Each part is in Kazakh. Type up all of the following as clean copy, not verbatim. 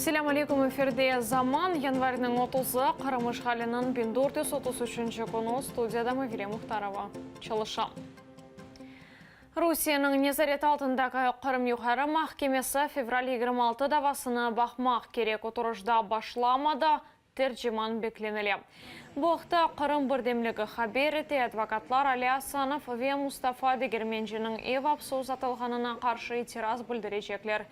Ассаламу алейкум, эфирде заман. Январьның 30-ы Қарымыш халінің 1433 күні студияда Мавиле Мұхтарова çalışа. Русияның Незарет алтындағы Қырым юғары махкемесі февраль 26 давасыны бақмақ керек отырышда башламады, тәржіман бекленілі. Бұқта Қырым бірдемлігі хабер еті адвокатлар Али Асанов ве Мустафа Дегерменжінің евап соғзатылғанына қаршы итираз білдірежеклер.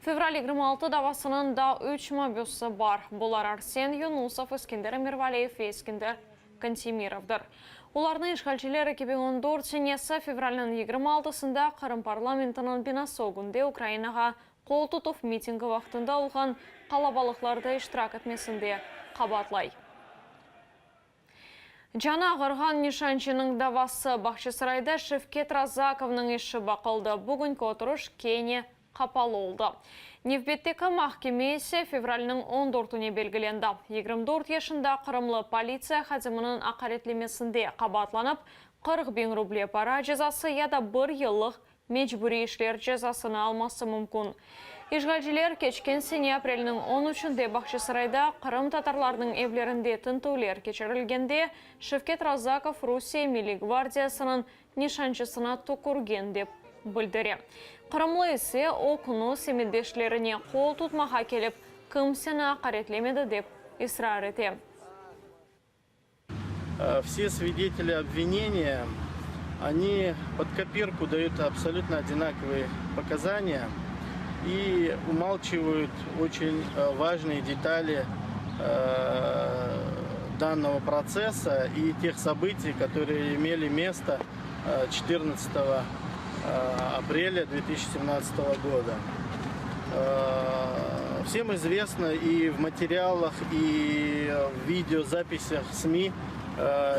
Февраль 26 давасының да 3 мобюсы бар. Бұлар Арсен Юнусов, Искендер Мирвалеев, Искендер Кантемировдыр. Оларның işgalчилері 2014 сенесі февральның 26-сында Қырым парламентінің бинасы огынде Украинаға қол тұтып митингі вақтында олған қалабалықларды иштирак етмесінде қабатлай. Жана ғырған нишанчының давасы Бақшысырайда Шевкет Разаковның іші бақылды. Бүгінгі отырыш Кене қапалы олды. Невбеттегі махкемесі февральның 14-не белгіленді. 24 ешында Қырымлы полиция хазымының ақаретлемесінде қабатланып, 40 000 рубле пара жазасы яда 1 еллық мечбүри ішлер жазасыны алмасы мүмкін. Işgalчилер кечкен сене апрелінің 13-де Бақшысырайда Қырым татарларының евлерінде тінтулер кечірілгенде Шевкет Разаков Русия Милли гвардиясының нишанчысына түкірген деп білдіре. Қырымлы есе окуну семедешлеріне қол тұтмаға келіп, кімсені ақаретлемеді деп исрар ете. Все свидетели обвинения, они под копирку дают абсолютно одинаковые показания и умалчивают очень важные детали данного процесса и тех событий, которые имели место 14 апреля 2017 года. Всем известно и в материалах, и в видеозаписях СМИ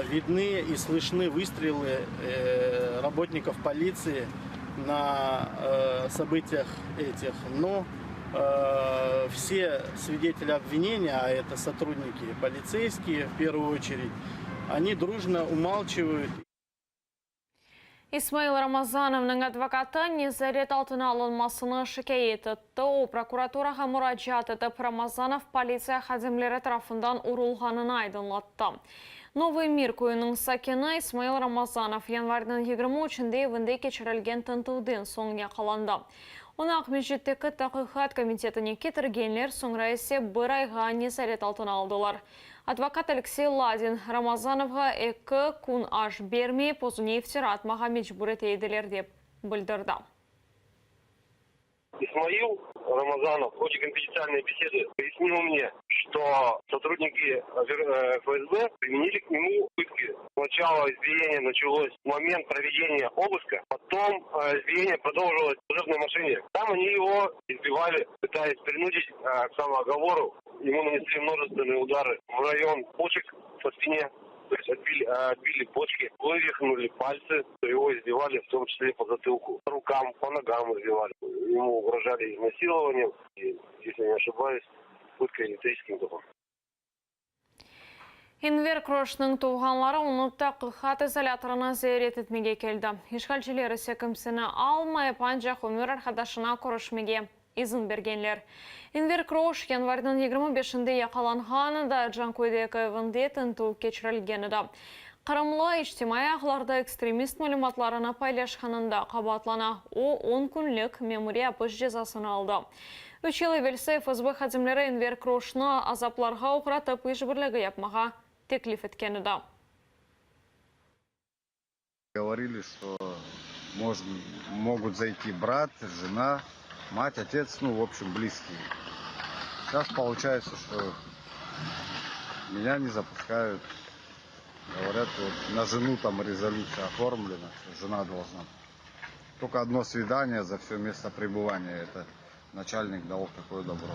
видны и слышны выстрелы работников полиции на событиях этих. Но все свидетели обвинения, а это сотрудники полицейские в первую очередь, они дружно умалчивают. Исмаил Рамазановның адвокаты Незарет алтына алынмасыны шикайет етті. О прокуратураға мұраджат етіп, Рамазанов полиция хазимлері тарафындан урулғанын айдынлатты. Новый мир көйінің сакені Исмаил Рамазанов январьдың 23-інде евінде кечірілген тынтылдың соңына қаланды. Оны Ақмешіттегі тақиқат комитетіне кетіргенлер соңра есе бір айға Незарет алтына алдылар. Адвокат Алексей Ладин Рамазановға 2 күн аш бермей позуне ифтират маға мечбүр етейділер деп білдірді. Исмаил Рамазанов в ходе конфиденциальной беседы пояснил мне, что сотрудники ФСБ применили к нему пытки. Сначала избиение началось в момент проведения обыска, потом избиение продолжилось в служебной машине. Там они его избивали, пытаясь принудить к самооговору. Ему нанесли множественные удары в район почек по спине. То есть отбили почки, вывихнули пальцы, его избивали, в том числе по затылку, по рукам, по ногам избивали. Ему угрожали изнасилованием, и, если не ошибаюсь, пыткой электрическим током. Инвер Крошның туғанлары оны тақиқат изоляторына зиярет етмеге келді. Işgalчилері секімсіні алмай панжақ өмір арқадашына көрішмеге изін бергенлер. Инвер Крош январьдың 25-інде яқаланғаны да Жанкойдегі evінде тінту кечірілгені да. Қырымлы иштимай ағыларда экстремист мәліматларына пайлашқанында қабатлана о 10 күнлік мемория апыш жазасын алды. 3 ел евелсе ФСБ хазимлері Инвер Крошны азапларға оқыратып ишбірлігі япмаға теклиф еткені да. Говорили, что могут зайти брат, жена, мать, отец, ну, в общем, близкие. Сейчас получается, что меня не запускают. Говорят, вот на жену там резолюция оформлена, что жена должна. Только одно свидание за все место пребывания. Это начальник дал такое добро.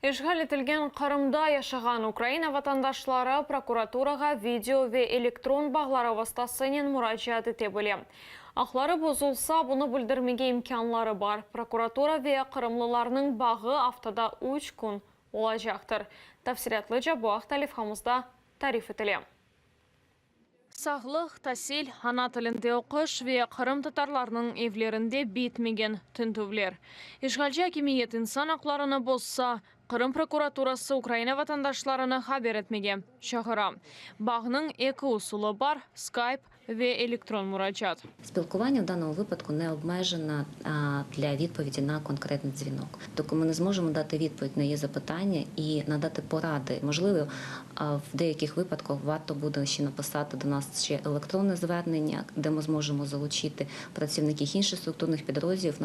Işgal etilген Қырымда яшаған Украина ватандашлары прокуратураға видео ве электрон бағлары вастасынен мұраджат ете біле. Ақлары бұзылса, бұны білдірмеге имканлары бар. Прокуратура ве Қырымлыларының бағы афтада 3 күн олажақтыр. Тафсиратлы жабу ақталифхамызда тариф етіле. Сағлық, тасил, ана тілінде оқыш ве Қырым татарларының евлерінде бетмеген түнтөвлер. Ишгалчы акимиет инсан ақларыны бозса, Қырым прокуратурасы Украина ватандашларыны хабер етмеге шақыра. Бағының екі усулы бар – скайп ве електрон мураджат. Спілкування в даному випадку не обмежено для відповіді на конкретний дзвінок. Тобто ми не зможемо дати відповідь на її запитання і надати поради. Можливо, в деяких випадках варто буде ще написати до нас ще електронне звернення, де ми зможемо залучити працівників інших структурних підрозділів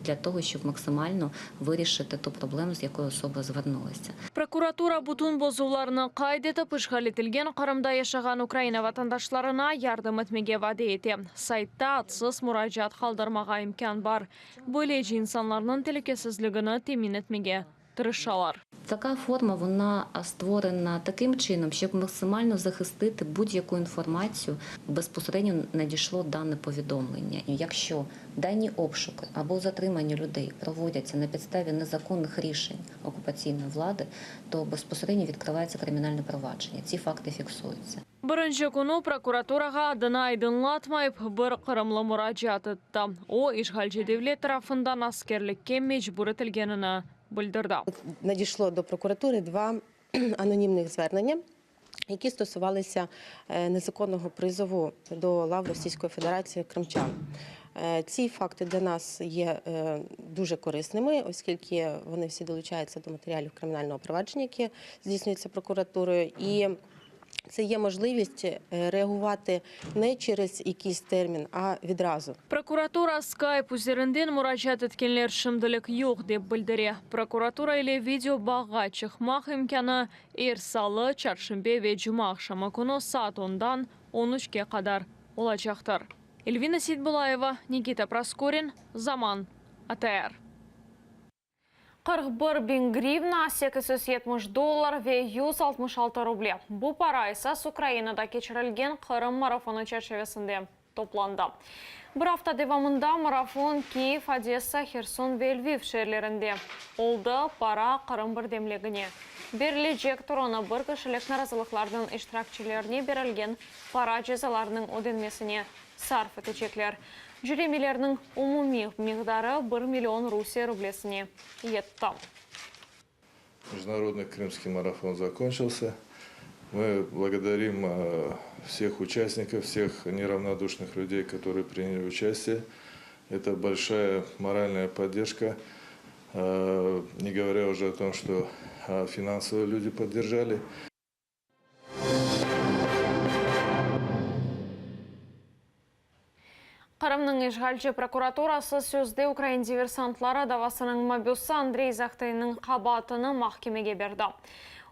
для того, щоб максимально вирішити ту проблему, з якою особа звернулася. Прокуратура бутун бозуларыны кайд етіп ішғал етілген Қырымда яшаған Украина ватандашларына ярдым етмеге ваде ете. Сайтта атсыз мураджат қалдырмаға имкан бар. Бөлежі инсанларының телекесізлігіні темин етмеге тырышалар. Така форма, вона створена таким чином, щоб максимально захистити будь-яку інформацію, безпосередньо надійшло дане повідомлення. І якщо дані обшуки або затримання людей проводяться на підставі незаконних рішень окупаційної влади, то безпосередньо відкривається кримінальне провадження. Ці факти фіксуються. Бірінші күні прокуратураға адына айдынлатмайып бір Қырымлы мұраджат етті. О, Ишгалчы девлет тарафындан аскерлікке мечбур етілгенini білдірді. Надійшло до прокуратури 2 анонімних звернення, які стосувалися незаконного призову до лав Російської Федерації кримчан. Ці факти для нас є дуже корисними, оскільки вони всі долучаються до матеріалів кримінального провадження, яке здійснюється прокуратурою. І це є можливість реагувати не через якийсь термін, а відразу. Прокуратура скайп üzerinden müracaat etkenler şimdilik yok deb bildiре. Prokuratura ile video bağa çıkmak imkanı salı, çarşembe ve cuma akşamı günü saat 10'dan 13'e kadar olacaktır. Elvina Sidbulayeva, Nikita Praskorin, Zaman, ATR. 41 bin гривна, $870 ve $166 рубль. Bu para ise Ukrayna'da geçirilgen Kırım marafonu çerçevesinde toplandı. Bir hafta devamında marafon Kiev, Odessa, Kherson ve Lviv şehirlerinde oldu. Para Kırım birdemligine berilecek turunu bir kişilik narazılıklardan iştirakçilerine berilgen para cezalarının ödenmesine sarf edecekler. Jürimelerinin umumi miqdarı 1 milyon Rusiya rublesine yetti. Международный крымский марафон закончился. Мы благодарим всех участников, всех неравнодушных людей, которые приняли участие. Это большая моральная поддержка, не говоря уже о том, что финансово люди поддержали. Қырымның Ишгалчы прокуратурасы сөзде Украин диверсантлары давасының мобюсы Андрей Захтайның қабатыны махкемеге берді.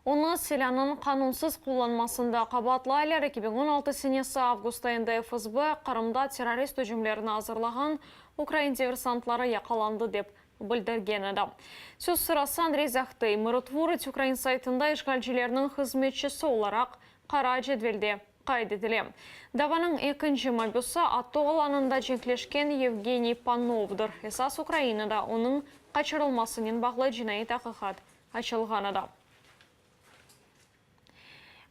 Оны силянын қанунсыз қолданмасында қабатлайлар 2016 сенесі август айында ФСБ Қырымда террорист үжімлерін азырлаған Украин диверсантлары яқаланды деп білдірген еді. Сөз сырасы Андрей Захтай мұрытвурыт Украин сайтында Ишгалчылерінің қызметшісі оларақ қара жедвелде қайдеділі. Даваның екінші мобюсы Аттоқ аланында жеңклешкен Евгений Пановдыр. Esas Украинада оның қачырылмасының бағлы жинайы тақиқат ашылғанады.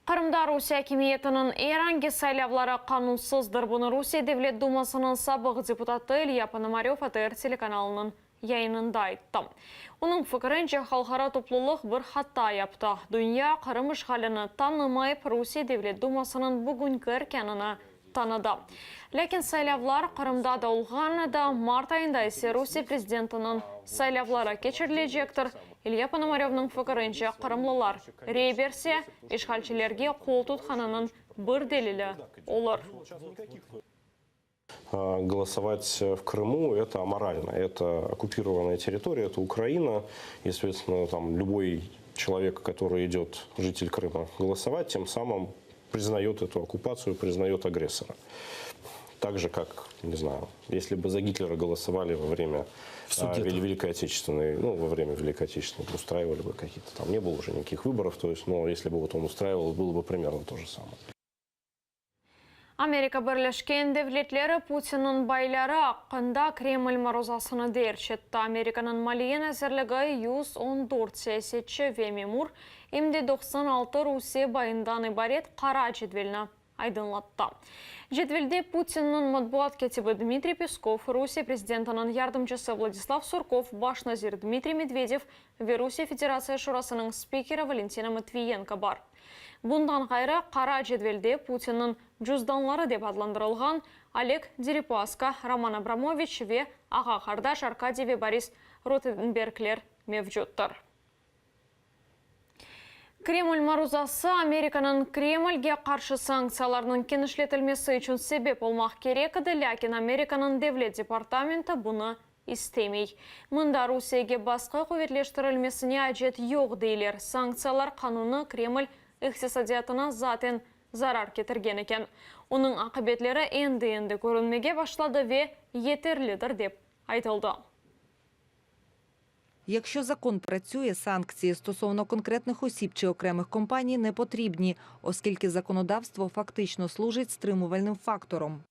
Қырымда Русия акимиетінің эранги сайлавлары қанунсыздыр. Бұны Русия Девлет Думасының сабық депутаты Илья Пономарев АТР телеканалының yayınında айтты. Оның fikrince халқара топлылық бір хатта yaptı. Dünya Қырым işgalini tanımayıp Rusiya Devlet Dumasının bugünkü erkenini tanıdı. Lakin saylavlar Қырымда da olğan da Mart ayında ise Rusiya prezidentinin saylavlara geçirilecektir. İlya Ponomaryov'ның fikrince Қырымлылар рейверсия işgalçilerге qol tutqanının bir delili olur. Голосовать в Крыму – это аморально. Это оккупированная территория, это Украина. И, соответственно, там любой человек, который идет, житель Крыма, голосовать, тем самым признает эту оккупацию, признает агрессора. Так же, как, не знаю, если бы за Гитлера голосовали во время Великой Отечественной, во время Великой Отечественной, устраивали бы какие-то там, не было уже никаких выборов, то есть, но если бы вот он устраивал, было бы примерно то же самое. Amerika Birleşken Devletleri Putin'in bayları hakkında Kreml maruzasını derçetti. Amerika'nın Maliye Nazırlığı 114 siyasetçi ve memur, hem de 96 Rusiya bayından ibaret qara cedvelini айдынлатты. Жетвелде Путиннің матбуат кетібі Дмитрий Песков, Русия президентінің ярдымчысы Владислав Сурков, баш назир Дмитрий Медведев, Русия Федерация Шурасының спикері Валентина Матвиенко бар. Бұндан қайры қара жетвелде Путиннің жүзданлары деп адландырылған Олег Дерипаска, Роман Абрамович ве аға қардаш Аркадий ве Борис Ротенберглер мевжуттыр. Кремль марузасы Американың Кремльге қаршы санкцияларының кенішілетілмесі үшін себеп олмақ керек еді, ләкин Американың Девлет департаменті бұны істемей. Мұнда Русияге басқа қөветлештірілмесіне әжет йоқ дейлер. Санкциялар қануны Кремль иқтисадиятына затен зарар кетірген екен. Оның ақыбетлері енді көрінмеге башлады ве етерлідір деп айтылды. Якщо закон працює, санкції стосовно конкретних осіб чи окремих компаній не потрібні, оскільки законодавство фактично служить стримувальним фактором.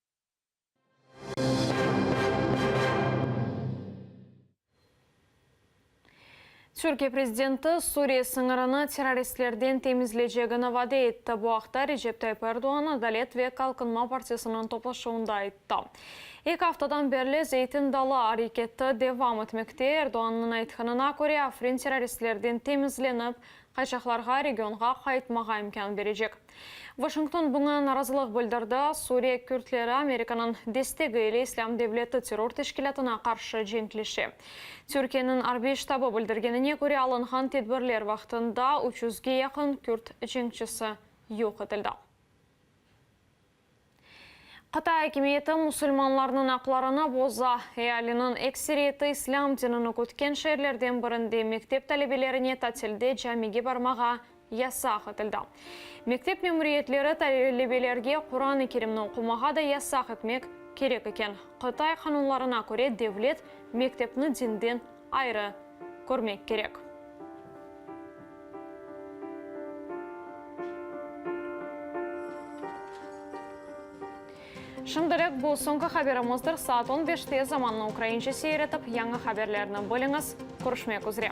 Түркия президенті Сурия сыңырыны террористлерден темізлежегіні ваде етті. Бұақта Режеп Тайып Эрдоған Адалет ве Қалқынма партиясының топлашуында айтты. 2 haftadan beri Zeytin Dalı hareketi devam etmekte. Erdoğan'ın aytkanına göre Afrin teröristlerden temizlenip, kaçaklarga regionga kayıtmağa imkan verecek. Washington buna narazılıq bildirdi. Suriye Kürtleri Amerika'nın desteğiyle İslam Devleti terör teşkilatına karşı cenkleşi. Türkiye'nin Arbi ştabı bildirgenine göre alınған tedbirler vaxtında 300'ge yakın Kürt cenkçisi yok edildi. Қытай әкиметі мұсылманларының ақларына боза. Әялінің эксериеті ислам дінінің көткен шерлерден бірінде мектеп тәлебелеріне тәтілде жәмеге бармаға ясақ етілді. Мектеп мемориетлері тәлебелерге Құран-ы Керімнің оқымаға да ясақ етмек керек екен. Қытай қанунларына көре девлет мектепні динден айры көрмек керек. Шымдырек бұл соңғы хаберіміздір. Саат 15-те заманның украинче сейретіп, яңы хаберлерінің бөліңіз. Көрішмек үзре.